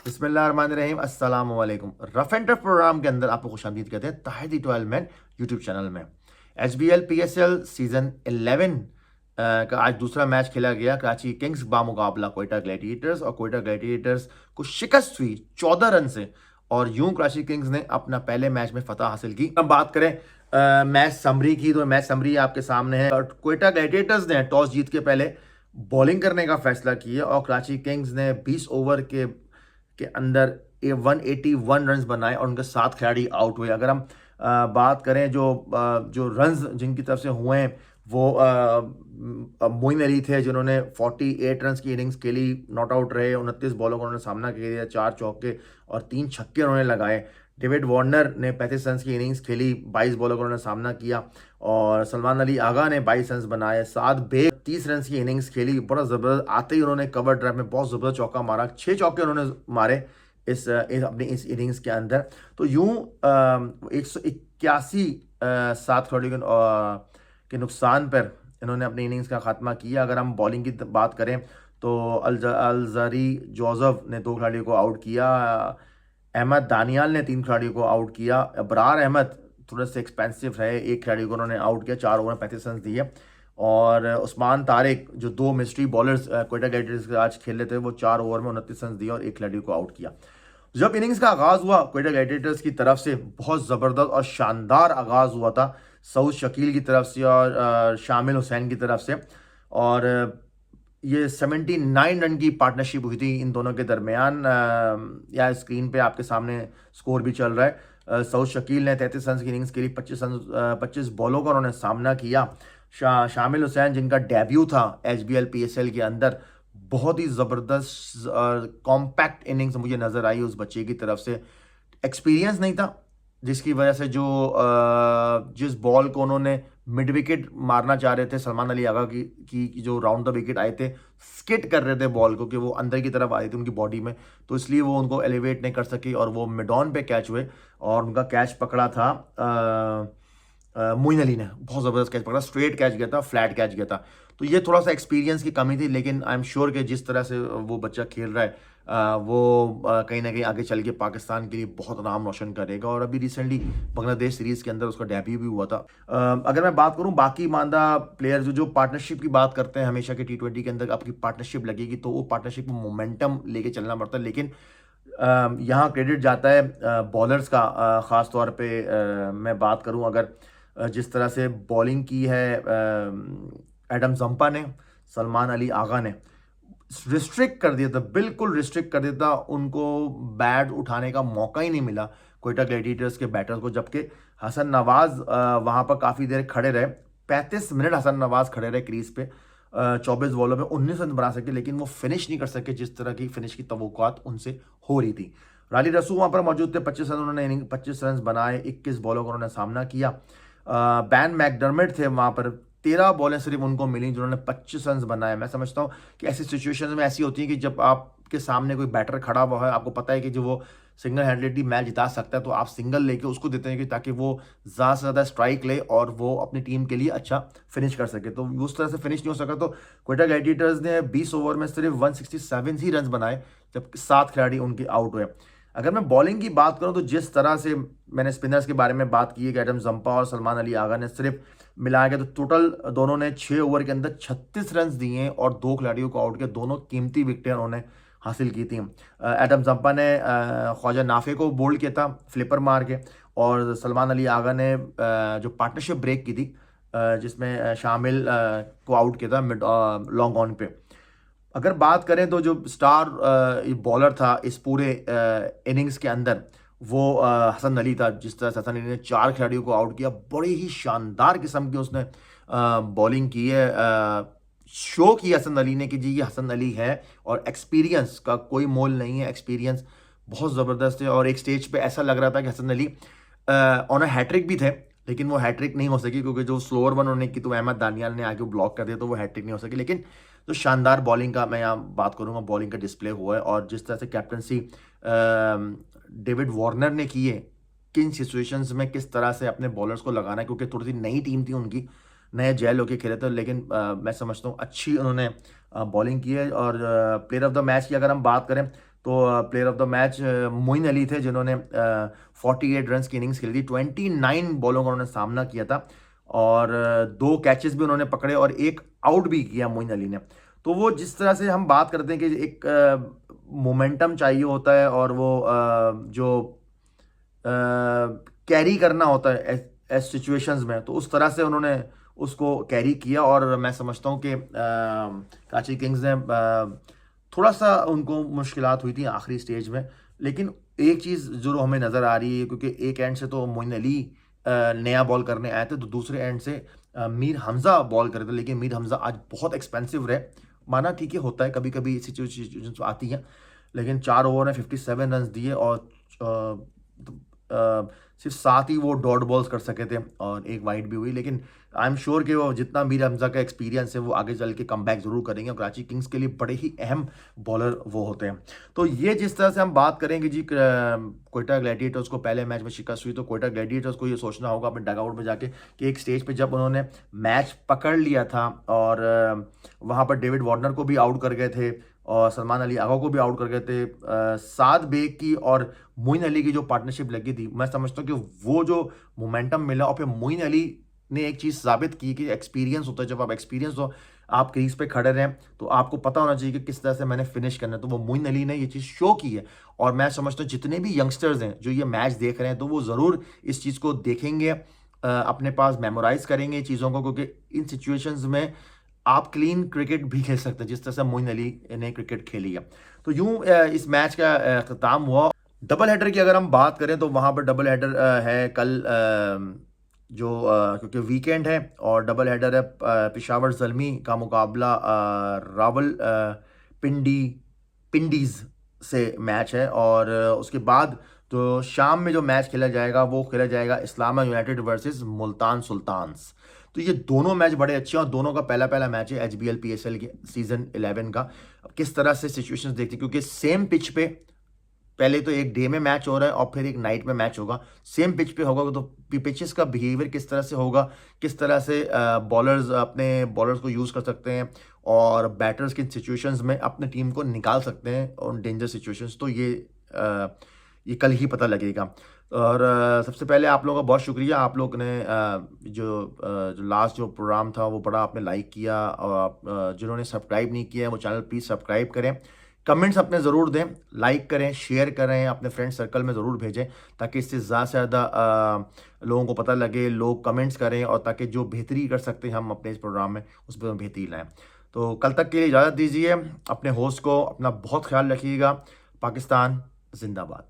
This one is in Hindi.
बिस्मिल्लाहिर्रहमानिर्रहीम अस्सलाम वालेकुम। रफ एंड टफ प्रोग्राम के अंदर आपको खुशामदीद कहते हैं ताहिदी 12 मैन यूट्यूब चैनल में। HBL PSL सीजन 11 का आज दूसरा मैच खेला गया। कराची किंग्स बामुकाबला कोयटा ग्लैडिएटर्स और कोयटा ग्लैडिएटर्स को शिकस्त हुई 14 रन से और यूं कराची किंग्स ने अपना पहले मैच में फतह हासिल की। अब बात करें मैच समरी की तो मैच समरी आपके सामने है। और कोयटा ग्लैडिएटर्स ने टॉस जीत के पहले बॉलिंग करने का फैसला किया और कराची किंग्स ने 20 ओवर के अंदर 181 रन बनाए और उनके 7 खिलाड़ी आउट हुए। अगर हम बात करें जो रन्स जिनकी तरफ से हुए हैं वो मोइन अली थे जिन्होंने 48 रन की इनिंग्स खेली, नॉट आउट रहे। 29 बॉलों का उन्होंने सामना किया, 4 चौके और 3 छक्के उन्होंने लगाए। डेविड वार्नर ने 35 रन की इनिंग्स खेली, 22 बॉलों का उन्होंने सामना किया और सलमान अली आगा ने 22 रन बनाए। साद बेग 30 रन की इनिंग्स खेली, बड़ा ज़बरदस्त आते ही उन्होंने कवर ड्राइव में बहुत ज़बरदस्त चौका मारा। 6 चौके उन्होंने मारे अपनी इस इनिंग्स के अंदर। तो यूं 181 सात खिलाड़ियों के नुकसान पर इन्होंने अपनी इनिंग्स का खात्मा किया। अगर हम बॉलिंग की बात करें तो अलजारी जोसेफ ने 2 खिलाड़ियों को आउट किया, अहमद दानियाल ने 3 खिलाड़ियों को आउट किया, अबरार अहमद थोड़े से एक्सपेंसिव रहे, 1 खिलाड़ी को उन्होंने आउट किया, 4 ओवर में 35 रन दिए। और उस्मान तारिक जो 2 मिस्ट्री बॉलर्स कोयटा ग्लैडिएटर्स के आज खेल रहे थे वो 4 ओवर में 29 रन दिए और 1 खिलाड़ी को आउट किया। जब इनिंग्स का आगाज हुआ कोयटा ग्लैडिएटर्स की तरफ से बहुत ज़बरदस्त और शानदार आगाज हुआ था सऊद शकील की तरफ से और शामिल हुसैन की तरफ से। और ये 79 रन की पार्टनरशिप हुई थी इन दोनों के दरमियान। या स्क्रीन पे आपके सामने स्कोर भी चल रहा है। सऊद शकील ने 33 रन की इनिंग्स के लिए 25 बॉलों का उन्होंने सामना किया। शामिल हुसैन जिनका डेब्यू था HBL PSL के अंदर, बहुत ही ज़बरदस्त कॉम्पैक्ट इनिंग्स मुझे नज़र आई उस बच्चे की तरफ से। एक्सपीरियंस नहीं था जिसकी वजह से जिस बॉल को उन्होंने मिड विकेट मारना चाह रहे थे, सलमान अली आगा की जो राउंड द विकेट आए थे, स्किट कर रहे थे बॉल को कि वो अंदर की तरफ आई थी उनकी बॉडी में, तो इसलिए वो उनको एलिवेट नहीं कर सकी और वो मिड ऑन पे कैच हुए और उनका कैच पकड़ा था मोइन अली ने। बहुत ज़बरदस्त कैच पकड़ा, स्ट्रेट कैच गया था, फ्लैट कैच गया था। तो ये थोड़ा सा एक्सपीरियंस की कमी थी, लेकिन आई एम श्योर कि जिस तरह से वो बच्चा खेल रहा है वो कहीं ना कहीं आगे चल के पाकिस्तान के लिए बहुत नाम रोशन करेगा। और अभी रिसेंटली बांग्लादेश सीरीज़ के अंदर उसका डेब्यू भी हुआ था। अगर मैं बात करूं बाकी मानदा प्लेयर जो पार्टनरशिप की बात करते हैं हमेशा के T20 के अंदर आपकी पार्टनरशिप लगेगी तो वो पार्टनरशिप में मोमेंटम लेके चलना पड़ता है। लेकिन यहाँ क्रेडिट जाता है बॉलर्स का। ख़ास तौर पे मैं बात करूँ अगर जिस तरह से बॉलिंग की है एडम जंपा ने, सलमान अली आगा ने रिस्ट्रिक्ट कर दिया था, बिल्कुल रिस्ट्रिक्ट कर दिया था, उनको बैट उठाने का मौका ही नहीं मिला कोयटा ग्लैडिएटर्स के बैटर्स को। जबकि हसन नवाज वहाँ पर काफ़ी देर खड़े रहे, 35 मिनट हसन नवाज खड़े रहे क्रीज पे। 24 बॉलों में 19 रन बना सके लेकिन वो फिनिश नहीं कर सके जिस तरह की फिनिश की तवक्कुआत उनसे हो रही थी। राली रसूल वहाँ पर मौजूद थे, 25 रन उन्होंने 25 रन बनाए, 21 बॉलों का उन्होंने सामना किया। बैन मैकडर्मिट थे वहाँ पर, 13 बॉलें सिर्फ उनको मिली जिन्होंने 25 रन बनाए। मैं समझता हूँ कि ऐसी सिचुएशन में ऐसी होती है कि जब आपके सामने कोई बैटर खड़ा हुआ है, आपको पता है कि जो वो सिंगल हैंडेडली मैच जिता सकता है, तो आप सिंगल लेके उसको देते हैं कि ताकि वो ज़्यादा से ज़्यादा स्ट्राइक ले और वो अपनी टीम के लिए अच्छा फिनिश कर सके। तो उस तरह से फिनिश नहीं हो सका तो कोयटा ग्लैडिएटर्स ने 20 ओवर में सिर्फ 167 ही रन बनाए जब 7 खिलाड़ी उनके आउट हुए। अगर मैं बॉलिंग की बात करूं तो जिस तरह से मैंने स्पिनर्स के बारे में बात की है कि एडम जंपा और सलमान अली आगा ने सिर्फ मिला के तो टोटल दोनों ने 6 ओवर के अंदर 36 रन दिए और 2 खिलाड़ियों को आउट किया। दोनों कीमती विकेटें उन्होंने हासिल की थी। एडम जंपा ने ख्वाजा नाफे को बोल्ड किया था फ्लिपर मार के और सलमान अली आगा ने जो पार्टनरशिप ब्रेक की थी जिसमें शामिल को आउट किया था मिड लॉन्ग ऑन पे। अगर बात करें तो जो स्टार बॉलर था इस पूरे इनिंग्स के अंदर वो हसन अली था। जिस तरह से हसन अली ने 4 खिलाड़ियों को आउट किया, बड़ी ही शानदार किस्म की उसने बॉलिंग की है। शो किया हसन अली ने कि जी ये हसन अली है और एक्सपीरियंस का कोई मोल नहीं है, एक्सपीरियंस बहुत ज़बरदस्त है। और एक स्टेज पे ऐसा लग रहा था कि Hasan Ali on a hattrick भी थे, लेकिन वो हैट्रिक नहीं हो सकी क्योंकि जो स्लोअर वन उन्होंने की तो अहमद दानियाल ने आके ब्लॉक कर दिया, तो वो हैट्रिक नहीं हो सकी। लेकिन जो शानदार बॉलिंग का मैं यहाँ बात करूँगा, बॉलिंग का डिस्प्ले हुआ है और जिस तरह से कैप्टनसी डेविड वार्नर ने की है, किन सिचुएशंस में किस तरह से अपने बॉलर्स को लगाना है, क्योंकि थोड़ी सी नई टीम थी उनकी, नए जेल होके खेले थे, लेकिन मैं समझता हूँ अच्छी उन्होंने बॉलिंग की है। और प्लेयर ऑफ द मैच की अगर हम बात करें तो player of the match Moeen Ali थे, जिन्होंने 48 रन की इनिंग्स खेली थी, 29 बॉलों का उन्होंने सामना किया था और 2 कैचेस भी उन्होंने पकड़े और 1 आउट भी किया मोइन अली ने। तो वो जिस तरह से हम बात करते हैं कि एक मोमेंटम चाहिए होता है और वो जो कैरी करना होता है ऐसे सिचुएशंस में, तो उस तरह से उन्होंने उसको कैरी किया और मैं समझता हूँ कि कराची किंग्स ने थोड़ा सा उनको मुश्किलात हुई थी आखिरी स्टेज में। लेकिन एक चीज़ जो हमें नज़र आ रही है, क्योंकि एक एंड से तो मोइन अली नया बॉल करने आए थे, तो दूसरे एंड से मीर हमज़ा बॉल कर रहे थे, लेकिन मीर हमज़ा आज बहुत एक्सपेंसिव रहे। माना ठीक है, होता है कभी कभी सिचुएशन आती हैं, लेकिन 4 ओवर में 57 रन दिए और सिर्फ 7 ही वो डॉट बॉल्स कर सके थे और 1 वाइड भी हुई। लेकिन आई एम श्योर कि वो जितना मीर हमज़ा का एक्सपीरियंस है, वो आगे चल के कमबैक ज़रूर करेंगे और कराची किंग्स के लिए बड़े ही अहम बॉलर वो होते हैं। तो ये जिस तरह से हम बात करेंगे जी, कोयटा ग्लैडिएटर्स को पहले मैच में शिकस्त हुई, तो कोयटा ग्लैडिएटर्स को ये सोचना होगा अपने डगआउट में जाके कि एक स्टेज पे जब उन्होंने मैच पकड़ लिया था और वहाँ पर डेविड वार्नर को भी आउट कर गए थे और सलमान अली आगा को भी आउट कर गए थे, साद बेग की और मोइन अली की जो पार्टनरशिप लगी थी, मैं समझता हूँ कि वो जो मोमेंटम मिला और फिर मोइन अली ने एक चीज़ साबित की कि एक्सपीरियंस होता है, जब आप एक्सपीरियंस हो, आप क्रीज पे खड़े रहें, तो आपको पता होना चाहिए कि किस तरह से मैंने फिनिश करना है। तो वो मोइन अली ने ये चीज़ शो की है और मैं समझता हूँ जितने भी यंगस्टर्स हैं जो ये मैच देख रहे हैं, तो वो ज़रूर इस चीज़ को देखेंगे, अपने पास मेमोराइज करेंगे चीज़ों को, क्योंकि इन सिचुएशंस में आप क्लीन क्रिकेट भी खेल सकते हैं जिस तरह से मोइन अली ने क्रिकेट खेली है। तो यूं इस मैच का अख्ताम हुआ। डबल हेडर की अगर हम बात करें तो वहाँ पर डबल हेडर है कल, क्योंकि वीकेंड है और डबल हेडर है। पेशावर ज़ल्मी का मुकाबला रावल पिंडीज़ से मैच है और उसके बाद तो शाम में जो मैच खेला जाएगा वो खेला जाएगा इस्लामा यूनाइटेड वर्सेस मुल्तान सुल्तान्स। तो ये दोनों मैच बड़े अच्छे हैं और दोनों का पहला पहला मैच है HBL PSL के सीजन 11 का। अब किस तरह से सिचुएशंस देखते हैं, क्योंकि सेम पिच पे पहले तो एक डे में मैच हो रहा है और फिर एक नाइट में मैच होगा, सेम पिच पे होगा, तो पिचेस का बिहेवियर किस तरह से होगा, किस तरह से बॉलर्स अपने बॉलर्स को यूज़ कर सकते हैं और बैटर्स किन सिचुएशंस में अपने टीम को निकाल सकते हैं और डेंजर सिचुएशंस, तो ये कल ही पता लगेगा। और सबसे पहले आप लोगों का बहुत शुक्रिया, आप लोग ने जो लास्ट जो प्रोग्राम था वो बड़ा आपने लाइक किया और जिन्होंने सब्सक्राइब नहीं किया है वो चैनल प्लीज़ सब्सक्राइब करें, कमेंट्स अपने ज़रूर दें, लाइक करें, शेयर करें, अपने फ्रेंड सर्कल में ज़रूर भेजें ताकि इससे ज़्यादा से ज़्यादा लोगों को पता लगे, लोग कमेंट्स करें और ताकि जो बेहतरी कर सकते हैं हम अपने इस प्रोग्राम में उस पर बेहतरी लाएँ। तो कल तक के लिए इजाज़त दीजिए, अपने होस्ट को अपना बहुत ख्याल रखिएगा। पाकिस्तान जिंदाबाद।